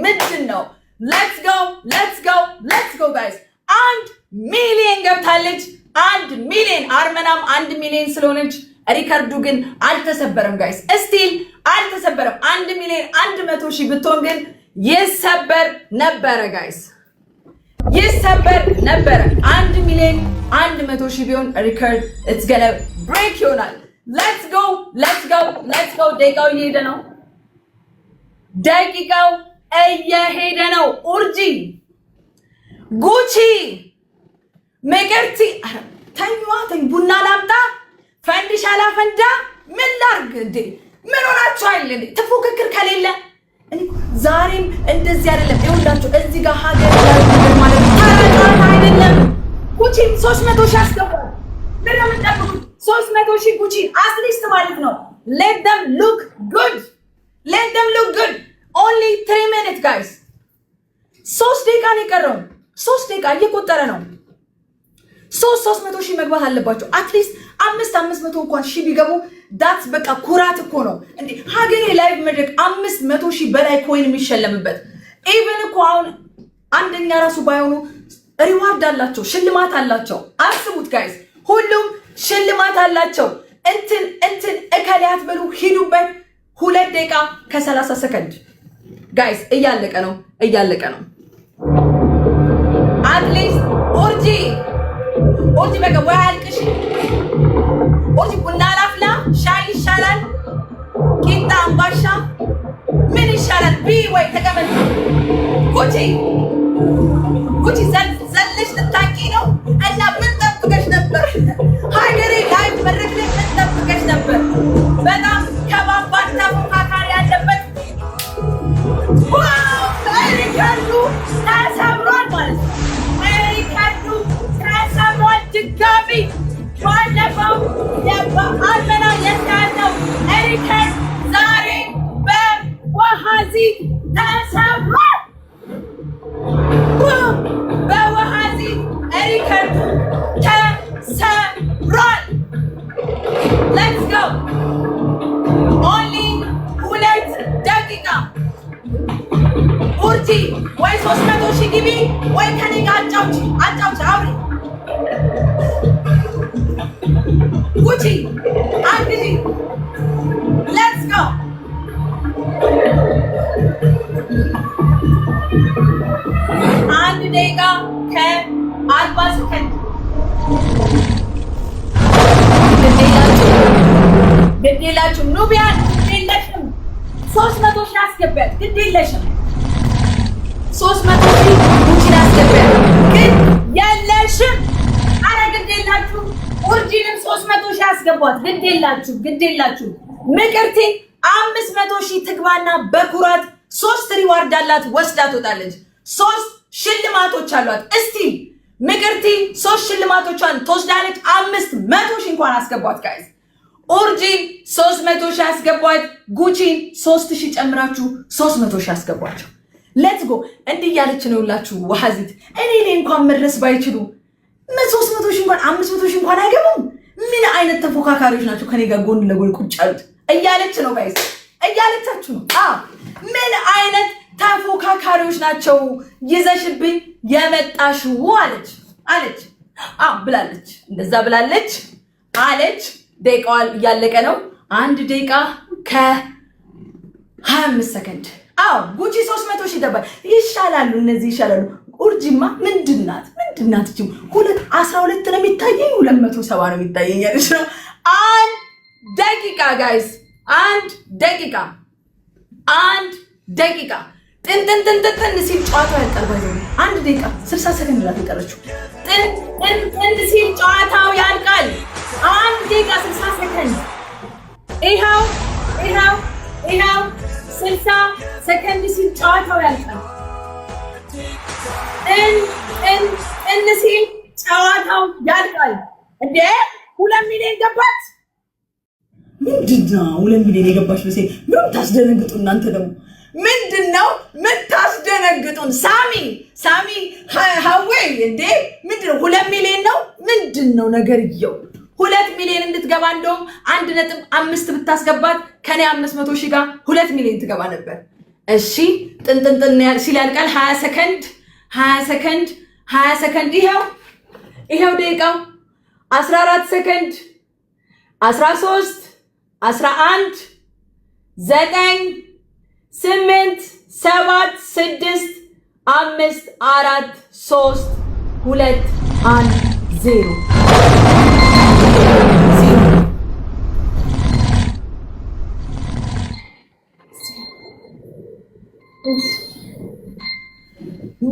ምንድነው? let's go guys 1 ሚሊዮን ገብታለች 1 ሚሊዮን አርመናም 1 ሚሊዮን ስለሆነች ሪካርዱ ግን አልተሰበረም ጋይስ እስቲል አልተሰበረም 1 ሚሊዮን 100 ሺህ ብትሆን ግን ይሰበር ነበረ ጋይስ ይሰበር ነበረ 1 ሚሊዮን 100 ሺህ ቢሆን ሪካርድ it's gonna break ይሆናል let's go ደቂቃው እየሄደ ነው ደቂቃው እየሄደ ነው ኡርጂ ጉቺ መገርቲ ተኝ ቡና ላምጣ ፈንዲሻ ላፈንዳ ምን ላርግ እንዴ ምን ሆናችሁ አይደል ተፎክክር ከሌለ ዛሬም እንደዚህ አይደለም ይኸውላችሁ እዚህ ጋር ሀገር ላይ ነገር ማለት ታራጫት አይደለም ጉቺ 300 ሺህ አስገባል ለምን ጠብቁ 300 ሺህ ጉቺ አትሊስት ማለት ነው let them look good only 3 minutes guys 3 ደቂቃ ነው የቀረው 3 ደቂቃ እየቆጠረ ነው 300 ሺህ መግባት አለባቸው አትሊስት 500 እንኳን ሺህ ቢገቡ ዳትስ በቃ ኩራት እኮ ነው እንዴ ሀገሬ ላይቭ መድረክ 500 ሺህ በላይ ኮይን የሚሸለምበት ኢቭን እኮ አሁን አንደኛ ራሱ ባይሆኑ ሪዋርድ አላቸው ሽልማት አላቸው አስቡት ጋይስ ሁሉም ሽልማት አላቸው እንትን እከሊያት በሉ ሂዱበት 2 ደቂቃ ከ30 ሰከንድ ጋይስ እያለቀ ነው አትሊስት ኦርጂ በቃ ወይ አልቅሽ ኦርጂ ቡና ላፍላ ሻይ ይሻላል ቂጣ አምባሻ ምን ይሻላል ቢ ወይ ተቀመጥ ጉቺ ዘለሽ ልታቂ ነው እና ምን ጠብቀሽ ነበር ሀገሬ ላይቭ መድረክ ላይ ምን ጠብቀሽ ነበር በጣም ከባባድ ተፎካካሪ ያለበት ሪካርዱ ተሰብሯል ማለት ነው ሪካርዱ ተሰብሯል ድጋሚ ባለፈው የአርመና የተያዘው ሪካርድ ዛሬ በወሃዚ ተሰብሯል በወሃዚ ሪካርዱ ተሰብሯል let's go only 2 ደቂቃ ኡርጂ ወይ 300 ሺህ ግቢ ወይ ከኔ ጋር አጫውቺ አውሪ ጉቺ አንግዲ let's go አንድ ደቂቃ ከ40 ሰከንድ ግዴላችሁ ኑቢያን ግዴለሽም 300 ሺህ አስገባት ግዴለሽም 300 ሺህ ጉቺን አስገባት ግን የለሽም አረ ግዴላችሁ ኡርጂንም 300 ሺህ አስገቧት ግዴላችሁ ምቅርቲ 500 ሺህ ትግባና በኩራት 3 ሪዋርድ አላት ወስዳ ትወጣለች 3 ሽልማቶች አሏት እስቲ ምቅርቲ 3 ሽልማቶቿን ትወስዳለች 500 ሺህ እንኳን አስገቧት ጋይስ ኡርጂን 300 ሺህ አስገቧት ጉቺን 3000 ጨምራችሁ 300 ሺህ አስገቧቸው ሌትስ ጎ እንዲህ ያለች ነውላችሁ ወሃዚት እኔ እንኳን መድረስ ባይችሉ 300 ሺህ እንኳን 500 ሺህ እንኳን አይገቡም ምን አይነት ተፎካካሪዎች ናቸው ከኔ ጋር ጎን ለጎን ቁጭ ያሉት እያለች ነው ጋይስ እያለቻችሁ ነው ምን አይነት ተፎካካሪዎች ናቸው ይዘሽብኝ የመጣሽው አለች ብላለች እንደዛ ብላለች አለች ደቂቃው እያለቀ ነው 1 ደቂቃ ከ25 ሰከንድ ጉቺ 300 ሺህ ደባ ይሻላሉ እነዚህ ይሻላሉ ኡርጂማ ምንድናት እቺ 12 ነው የሚታየኝ 270 ነው የሚታየኝ ያለሽ ነው 1 ደቂቃ ጋይስ 1 ደቂቃ ጥን ሲል ጨዋታው ያልቃል ባይዘው 1 ደቂቃ 60 ሰከንድ ላይ ተቀረችው ጥን ሲል ጨዋታው ያልቃል 1 ደቂቃ 60 ሰከንድ ይሄው 60 ሰከንድ ሲል ጨዋታው ያልቃል ጥን ሲል ጨዋታው ያልቃል እንዴ 2 ሚሊዮን ገባት ምንድነው 2 ሚሊዮን የገባሽ በሴ ምን ታስደነግጡ እናንተ ደግሞ ምንድነው ምታስደነግጡን ሳሚ ሃዌ እንዴ ምንድነው 2 ሚሊዮን ነው ምንድነው ነገርየው 2 ሚሊዮን እንድትገባ እንደውም 1.5 ብታስገባት ከኔ 500 ሺህ ጋር 2 ሚሊዮን ትገባ ነበር እሺ ጥንጥንጥን ሲል ያልቃል 20 ሰከንድ 20 ሰከንድ 20 ሰከንድ ይሄው ደቂቃው 14 ሰከንድ 13 11 9 8 7 6 5 4 3 2 1 0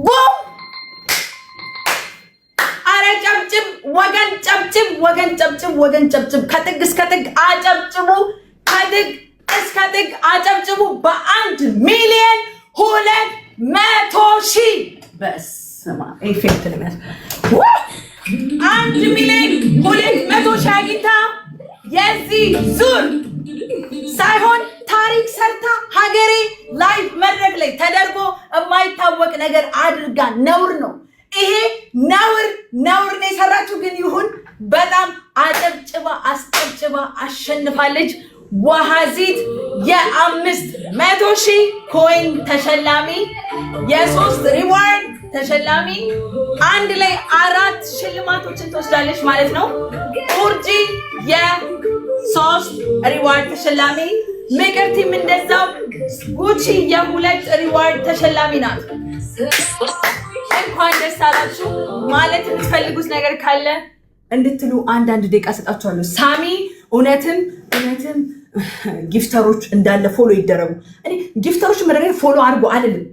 ቦም አረ ጨብጭብ ወገን ጨብጭብ ከጥግ እስከ ጥግ አጨብጭቡ ከጥግ እስከ ጥግ አጨብጭቡ በ1 ሚሊዮን 200,000 በስማ ኢፌክት ለማስ 1 ሚሊዮን 200,000 አግኝታ የዚህ ዙር ሳይሆን ታሪክ ሰርታ ሀገሬ ላይ መድረክ ላይ ተደርጎ የማይታወቅ ነገር አድርጋ ነውር ነው ይሄ ነውር ነው የሰራችሁ ግን ይሁን በጣም አጨብጭባ አሸንፋለች ወሃዚት የ500,000 ኮይን ተሸላሚ የ3 ሪዋርድ ተሸላሚ አንድ ላይ 4 ሽልማቶችን ትወስዳለች ማለት ነው ኡርጂ የ3 ሪዋርድ ተሸላሚ ምቅርቲም እንደዛው ጉቺ የ2 ሪዋርድ ተሸላሚ ናት እንኳን ደስ አላችሁ ማለት የምትፈልጉት ነገር ካለ እንድትሉ አንዳንድ ደቂቃ ሰጣችኋለሁ ሳሚ እውነትም ጊፍተሮች እንዳለ ፎሎ ይደረጉ እኔ ጊፍተሮች መደረግ ፎሎ አድርጎ አይደለም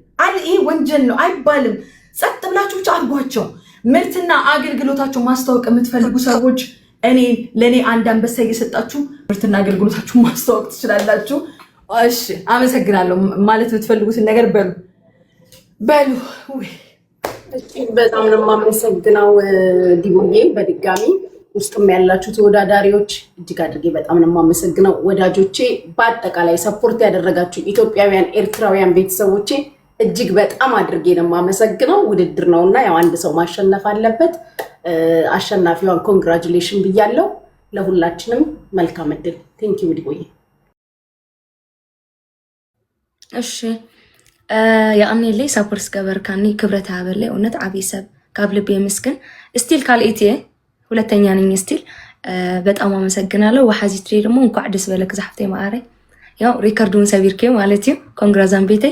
ይሄ ወንጀል ነው አይባልም ጸጥ ብላችሁ ብቻ አድርጓቸው ምርትና አገልግሎታቸው ማስተዋወቅ የምትፈልጉ ሰዎች ለኔ አንድ አንበሳ እየሰጣችሁ ምርትና አገልግሎታችሁ ማስተዋወቅ ትችላላችሁ እሺ አመሰግናለሁ ማለት የምትፈልጉትን ነገር በሉ በጣም ነው የማመሰግነው ዲቦዬ በድጋሚ ውስጥም ያላችሁ ተወዳዳሪዎች እጅግ አድርጌ በጣም ነው የማመሰግነው ወዳጆቼ በአጠቃላይ ሰፖርት ያደረጋችሁ ኢትዮጵያውያን ኤርትራውያን ቤተሰቦቼ እጅግ በጣም አድርጌ ነው የማመሰግነው ውድድር ነውና ያው አንድ ሰው ማሸነፍ አለበት አሸናፊዋን ኮንግራቹሌሽን ብያለሁ ለሁላችንም መልካም እድል ቴንክ ዩ ዲቦዬ እሺ ያኔ ላይ ሰፖርት ገበርካኒ ክብረት ያበለ እውነት አቢሰብ ካብልብ የምስክን ስቲል ካልኢቲ ሁለተኛ ነኝ ስቲል በጣም አመሰግናለሁ ወሐዚት ላይ ደግሞ እንኳን ደስ በለክ ዛፍቴ ማአረ ያው ሪካርዱን ሰቢርኬ ማለት ነው ኮንግራዛን ቤቴ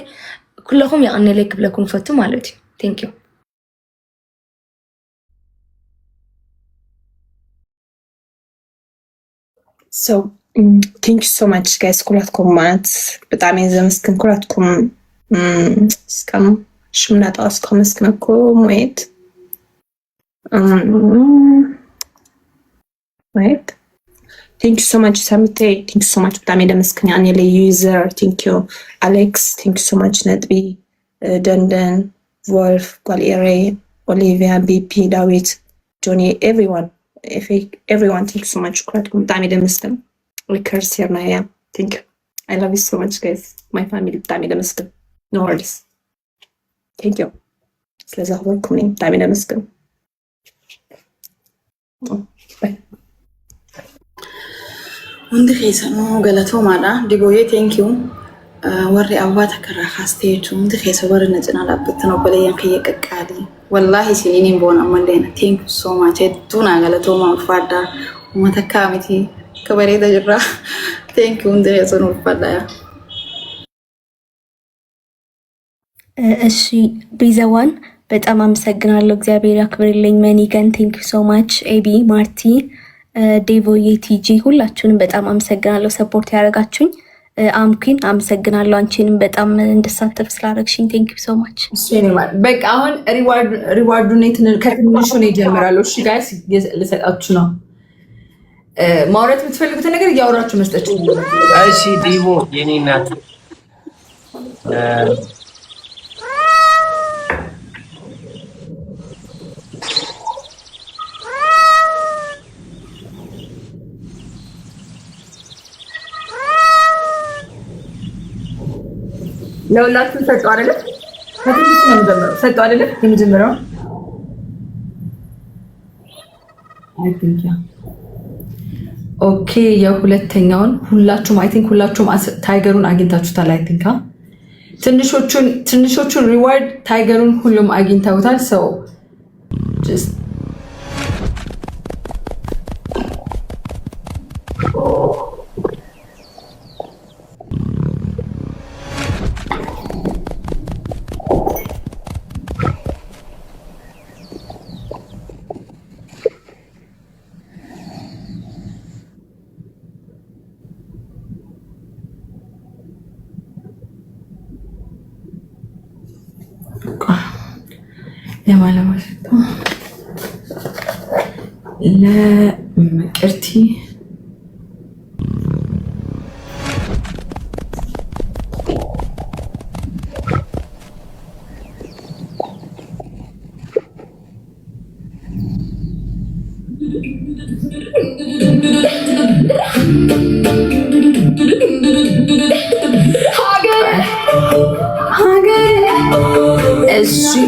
ኩለኩም ያኔ ላይ ክብለኩም ፈቱ ማለት ነው ቴንክ ዩ So thank you so much guys ኩላትኩም ማለት በጣም የዘመስክን ኩላትኩም እስከም ሽምናጣ እስከመስክነኩም wait thank you so much Samite thank you so much በጣም የደመስክን ያኔ ላይ user thank you Alex thank you so much ነጥቢ ደንደን wolf ጓልኤሬ Olivia BP ዳዊት Johnny everyone thank you so much ኩላትኩም በጣም የደመስክን recurs here now yeah thank you I love you so much guys my family በጣም የደመስክን no worries thank you ስለዛ ሁሉኩም በጣም የደመስክን bye እንደ ኸይሰኑ ገለቶ ማዳ ዲቦዬ ቴንክ ዩ ወሪ አዋታ ከራኻስቴቱ እንደ ኸይሰ ወር ነጽና ላብት ነው በለያን ከየቀቃሊ ወላሂ ሲኒን ቦና መንደና ቴንክ ዩ ሶ ማች ቱና ገለቶ ማፋዳ ወመተካሚቲ ከበሬ ደጅራ ቴንክ ዩ እንደ ኸይሰኑ ፋዳ እሺ ቢዘዋን በጣም አመሰግናለሁ እግዚአብሔር ያክብርልኝ መኒገን ቴንክ ዩ ሶ ማች ኤቢ ማርቲ ዴቮዬ ቲጂ ሁላችሁንም በጣም አመሰግናለሁ ሰፖርት ያደረጋችሁኝ አምኩን አመሰግናለሁ አንቺንም በጣም እንድሳተፍ ስላደረግሽኝ ቴንክ ዩ ሶ ማች በቃ አሁን ሪዋርዱ ከትንሹ ነው ይጀምራሉ እሺ ጋይስ ልሰጣችሁ ነው ማውራት የምትፈልጉት ነገር እያወራችሁ መስጠት እሺ ዲቦ የኔ እናት ለሁላችሁም ሰጠው አይደለ ከትንሽ ነው የምጀምረው ሰጠው አይደለ የምጀምረው ኦኬ የሁለተኛውን ሁላችሁም አይ ቲንክ ሁላችሁም ታይገሩን አግኝታችሁታል አይ ቲንክ ትንሾቹን ሪዋርድ ታይገሩን ሁሉም አግኝተውታል። ሰው ጀስት ለምቅርቲ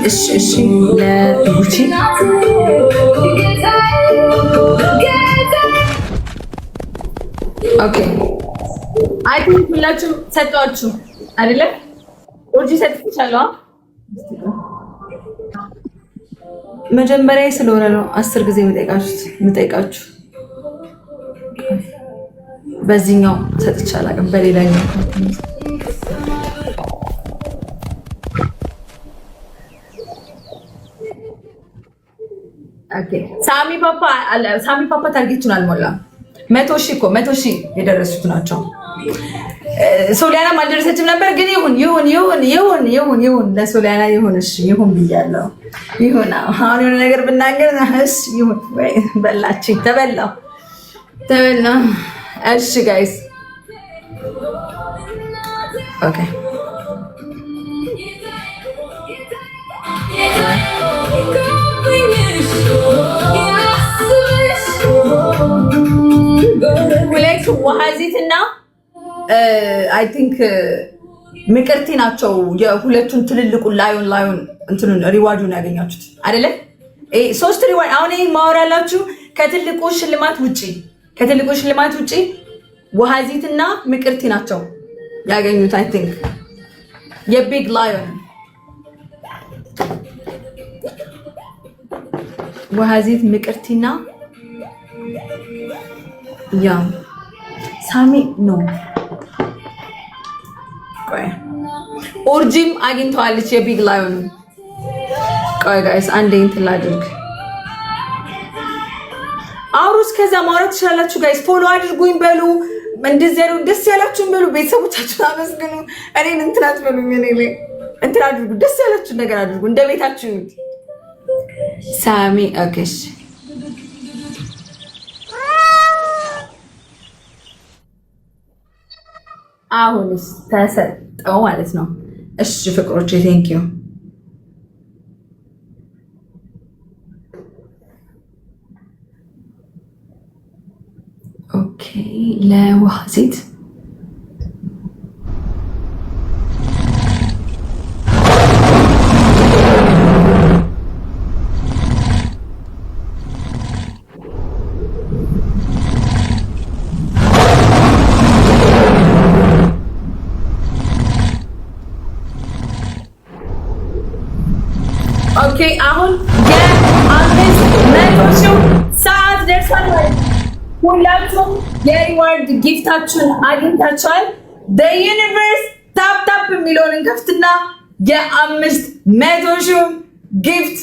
እሺ ለጉቺ ኦኬ አይ ቲንክ ሁላችሁም ሰጣችሁ አይደለ? ኦጂ ሰጥቻለሁ። መጀመሪያ ስለሆነ ነው 10 ጊዜ የምጠይቃችሁ። በዚህኛው ሰጥቻለሁ፣ በሌላኛው ሳሚ ፓፓ ታርጌቱን አልሞላም። 100,000 የደረሱት ናቸው። ሶሊያናም አልደረሰችም ነበር፣ ግን ይሁን ለሶሊያና ይሁን። እሺ ይሁን ብያለሁ። ይሁን አሁን የሆነ ነገር ብናገር ይሁን። በላችኝ፣ ተበላ። እሺ ጋይስ ኦኬ ሁለቱ ዋሃዚትና አይ ቲንክ ምቅርቲ ናቸው የሁለቱን ትልልቁን ላዮን እንትኑን ሪዋርዱን ያገኛችሁት አይደለ? ሶስት ሪዋርድ አሁን ይሄን ማወራላችሁ ከትልቁ ሽልማት ውጪ ዋሃዚትና ምቅርቲ ናቸው ያገኙት። አይ ቲንክ የቢግ ላዮን ዋሃዚት ምቅርቲና ያ ሳሚ ነው። ኦርጂም አግኝተዋለች የቢግ ላዮን። ቆይ ጋይስ አንዴ እንትን ላድርግ። አውሩስ ከዛ ማውራት ትችላላችሁ ጋይስ። ፎሎ አድርጉኝ በሉ፣ እንደዚህ ያሉ ደስ ያላችሁን በሉ፣ ቤተሰቦቻችሁን አመስግኑ። እኔን እንትን አትበሉኝ። እኔ ላይ እንትን አድርጉ፣ ደስ ያላችሁን ነገር አድርጉ፣ እንደ ቤታችሁ። ሳሚ ኦኬሽ አሁንስ ተሰጠው ማለት ነው። እሺ ፍቅሮቼ ቴንክ ዩ። ኦኬ ለዋሃዚት ኦኬ አሁን የ500 ሰዓት ደርሷል። ሁላችሁም የሪዋርድ ጊፍታችሁን አግኝታችኋል። ዩኒቨርስ ታፕ የሚለውን እንከፍትና የ500 ጊፍት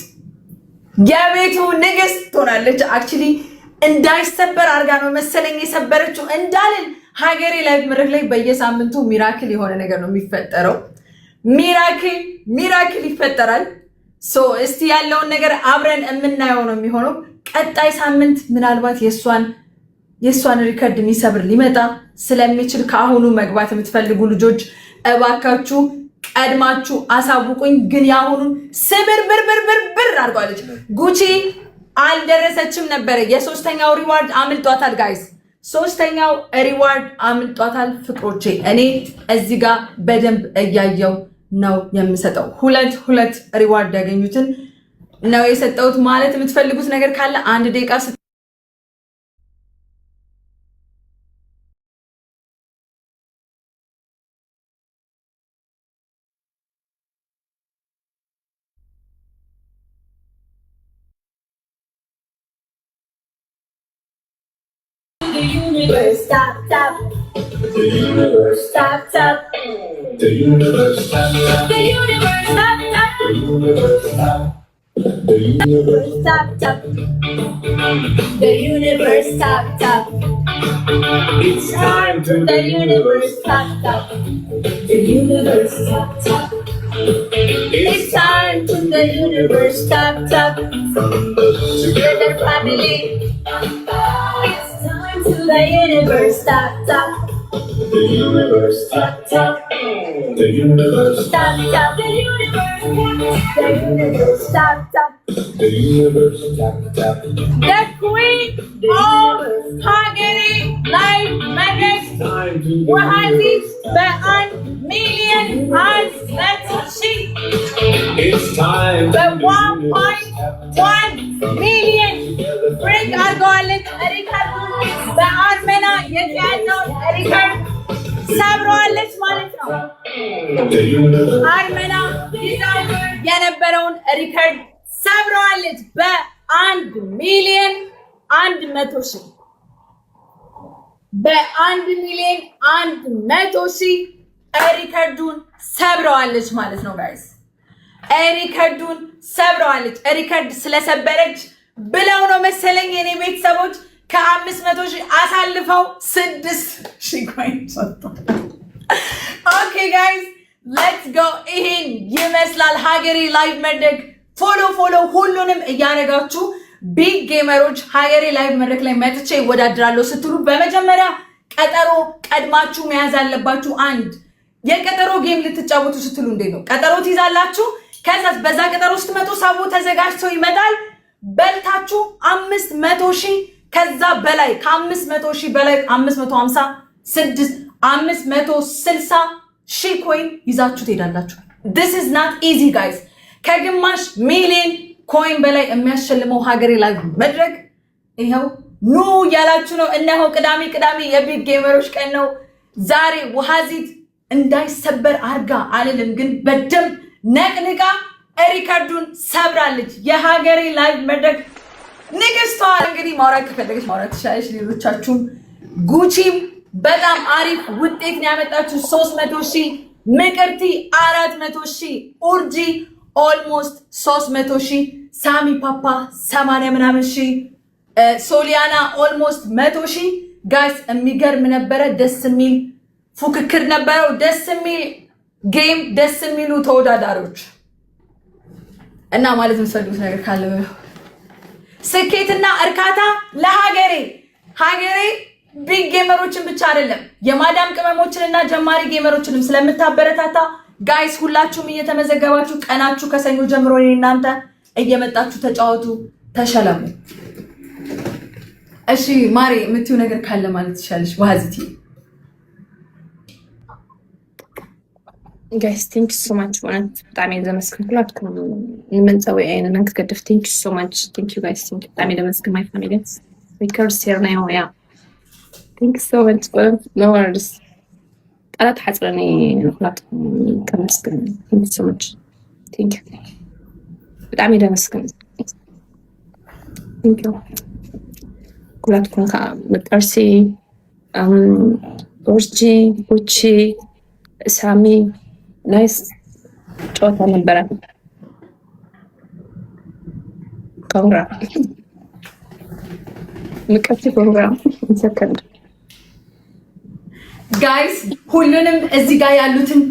የቤቱ ንግስት ትሆናለች። አክቹሊ እንዳይሰበር አድርጋ ነው መሰለኝ የሰበረችው እንዳልን ሀገሬ ላይ ምድር ላይ በየሳምንቱ ሚራክል የሆነ ነገር ነው የሚፈጠረው። ሚራክል ይፈጠራል። እስቲ ያለውን ነገር አብረን የምናየው ነው የሚሆነው። ቀጣይ ሳምንት ምናልባት የእሷን ሪከርድ የሚሰብር ሊመጣ ስለሚችል ከአሁኑ መግባት የምትፈልጉ ልጆች እባካችሁ ቀድማችሁ አሳውቁኝ። ግን የአሁኑን ስብርብርብርብር አድርጓለች። ጉቺ አልደረሰችም ነበረ። የሶስተኛው ሪዋርድ አምልጧታል ጋይስ። ሶስተኛው ሪዋርድ አምልጧታል ፍቅሮቼ። እኔ እዚህ ጋር በደንብ እያየው ነው የምሰጠው። ሁለት ሪዋርድ ያገኙትን ነው የሰጠሁት። ማለት የምትፈልጉት ነገር ካለ 1 ደቂቃ universe, tap tap. The universe, tap tap. The universe, tap tap. The universe, tap tap. The universe, tap. The universe, tap tap. The universe, tap tap. It's time to the universe, tap tap. The universe, tap tap. It's time to the universe, tap tap. Together family. It's time to the universe, tap tap. The universe, tap tap. The universe, tap tap. The universe, the universe, tap tap. The universe, tap tap. The queen of Hungary live magic. وهذه بأن million hearts. Let's see. It's time. The 1.1 million. Bring our garlic, Erika. The Armena, Yetiano, Erika. ሰብረዋለች ማለት ነው። አርሜና የነበረውን ሪከርድ ሰብረዋለች በ1 ሚሊዮን 100,000 በ1 ሚሊዮን 100,000 ሪከርዱን ሰብረዋለች ማለት ነው ጋይስ። ሪከርዱን ሰብረዋለች። ሪከርድ ስለሰበረች ብለው ነው መሰለኝ የኔ ቤተሰቦች ከ500,000 አሳልፈው 6,000 ኮይን ሰጡ። ኦኬ ጋይስ ሌትስ ጎ። ይሄን ይመስላል ሀገሬ ላይቭ መድረክ። ፎሎ ሁሉንም እያደረጋችሁ ቢግ ጌመሮች ሀገሬ ላይቭ መድረክ ላይ መጥቼ ይወዳድራለሁ ስትሉ በመጀመሪያ ቀጠሮ ቀድማችሁ መያዝ አለባችሁ። አንድ የቀጠሮ ጌም ልትጫወቱ ስትሉ እንዴት ነው ቀጠሮ ትይዛላችሁ። ከዛስ በዛ ቀጠሮ ውስጥ መቶ ሰው ተዘጋጅቶ ይመጣል። በልታችሁ 500,000 ከዛ በላይ ከ500,000 በላይ 560,000 ኮይን ይዛችሁ ትሄዳላችሁ። this is not easy guys። ከግማሽ ሚሊዮን ኮይን በላይ የሚያሸልመው ሀገሬ ላይ መድረክ ይሄው ኑ ያላችሁ ነው። እነሆ ቅዳሜ የቢግ ጌመሮች ቀን ነው ዛሬ። ውሃዚት እንዳይሰበር አርጋ አልልም ግን በደም ነቅንቃ ሪከርዱን ሰብራለች። የሀገሬ ላይ መድረክ ንግስቷ እንግዲህ ማውራት ከፈለገች ማውራት ትችላለች። ሌሎቻችሁም ጉቺም በጣም አሪፍ ውጤት ነው ያመጣችሁ 300,000፣ ምቅርቲ 400,000፣ ኡርጂ ኦልሞስት 300,000፣ ሳሚ ፓፓ 80 ምናምን ሺህ፣ ሶሊያና ኦልሞስት 100,000። ጋይስ የሚገርም ነበረ። ደስ የሚል ፉክክር ነበረው። ደስ የሚል ጌም፣ ደስ የሚሉ ተወዳዳሪዎች እና ማለት የምትፈልጉት ነገር ካለ ስኬትና እርካታ ለሀገሬ ቢግ ጌመሮችን ብቻ አይደለም የማዳም ቅመሞችንና ጀማሪ ጌመሮችንም ስለምታበረታታ ጋይስ ሁላችሁም እየተመዘገባችሁ ቀናችሁ ከሰኞ ጀምሮ እናንተ እየመጣችሁ ተጫወቱ፣ ተሸለሙ። እሺ ማሪ የምትይው ነገር ካለ ማለት ትችላለሽ። ዋዚቲ guys thank you so much ማለት በጣም የዘመስክንኩላት የምንጸው አይነን ከገደፍ thank you so much thank you guys thank you በጣም የዘመስክን my family because here now yeah thank you so much no worries ቃላት ሐጽረኔ ሁላት ከመስክን thank you so much thank you በጣም የዘመስክን thank you ሁላት ኮንካ መጣርሲ ኦርጂ ቡቺ ሳሚ ናይስ ጨዋታ ነበረ። ኮንግራ ምቀት ፕሮግራም ሰከንድ ጋይስ ሁሉንም እዚህ ጋር ያሉትን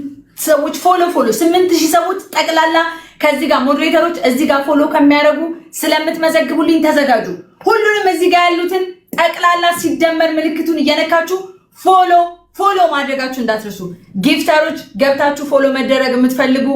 ሰዎች ፎሎ 8,000 ሰዎች ጠቅላላ ከዚህ ጋር ሞዴሬተሮች እዚህ ጋር ፎሎ ከሚያደርጉ ስለምትመዘግቡልኝ ተዘጋጁ። ሁሉንም እዚህ ጋር ያሉትን ጠቅላላ ሲደመር ምልክቱን እየነካችሁ ፎሎ ማድረጋችሁ እንዳትረሱ። ጊፍተሮች ገብታችሁ ፎሎ መደረግ የምትፈልጉ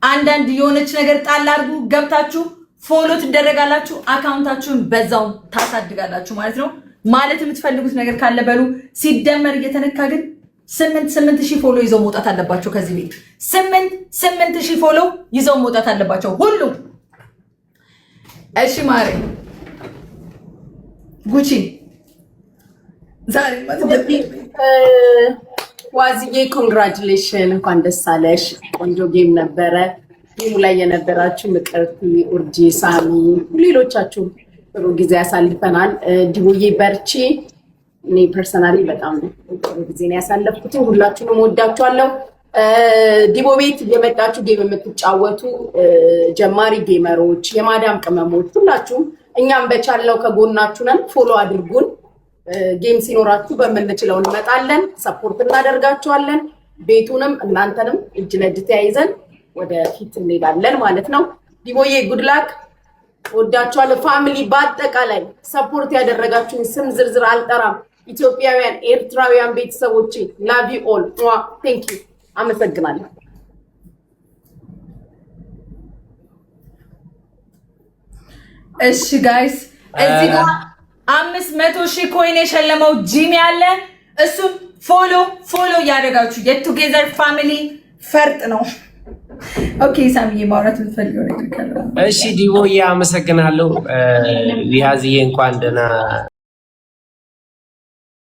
አንዳንድ የሆነች ነገር ጣል አድርጉ፣ ገብታችሁ ፎሎ ትደረጋላችሁ። አካውንታችሁን በዛው ታሳድጋላችሁ ማለት ነው። ማለት የምትፈልጉት ነገር ካለ በሉ። ሲደመር እየተነካ ግን 8,000 ፎሎ ይዘው መውጣት አለባቸው። ከዚህ ቤት 8,000 ፎሎ ይዘው መውጣት አለባቸው ሁሉም። እሺ ማሪ ጉቺ ዛሬ ዋዝዬ ኮንግራቹሌሽን፣ እንኳን ደስ አለሽ። ቆንጆ ጌም ነበረ። ጌሙ ላይ የነበራችሁ ምቅርቲ፣ ኡርጂ፣ ሳሚ፣ ሌሎቻችሁ ጥሩ ጊዜ ያሳልፈናል። ዲቦዬ በርቺ። እኔ ፐርሰናሊ በጣም ጥሩ ጊዜ ነው ያሳለፍኩት። ሁላችሁንም ወዳችኋለሁ። ዲቦ ቤት የመጣችሁ ጌም የምትጫወቱ ጀማሪ ጌመሮች፣ የማዳም ቅመሞች ሁላችሁም እኛም በቻለው ከጎናችሁ ነን። ፎሎ አድርጉን። ጌም ሲኖራችሁ በምንችለው እንመጣለን፣ ሰፖርት እናደርጋችኋለን። ቤቱንም እናንተንም እጅ ለእጅ ተያይዘን ወደፊት እንሄዳለን ማለት ነው። ዲቦዬ ጉድላክ ወዳችኋለሁ። ፋሚሊ በአጠቃላይ ሰፖርት ያደረጋችሁን ስም ዝርዝር አልጠራም። ኢትዮጵያውያን ኤርትራውያን ቤተሰቦቼ ላቭ ዩ ኦል ቴንክ ዩ አመሰግናለሁ። እሺ ጋይስ እዚህ ጋር 500,000 ኮይን የሸለመው ጂሚ አለ። እሱም ፎሎ ያደረጋችሁ የቱጌዘር ፋሚሊ ፈርጥ ነው። ኦኬ ሳሚዬ ማውራት የምትፈልገው ነገር ካለ? እሺ ዲቦዬ አመሰግናለሁ። ቢያዝዬ እንኳን ደህና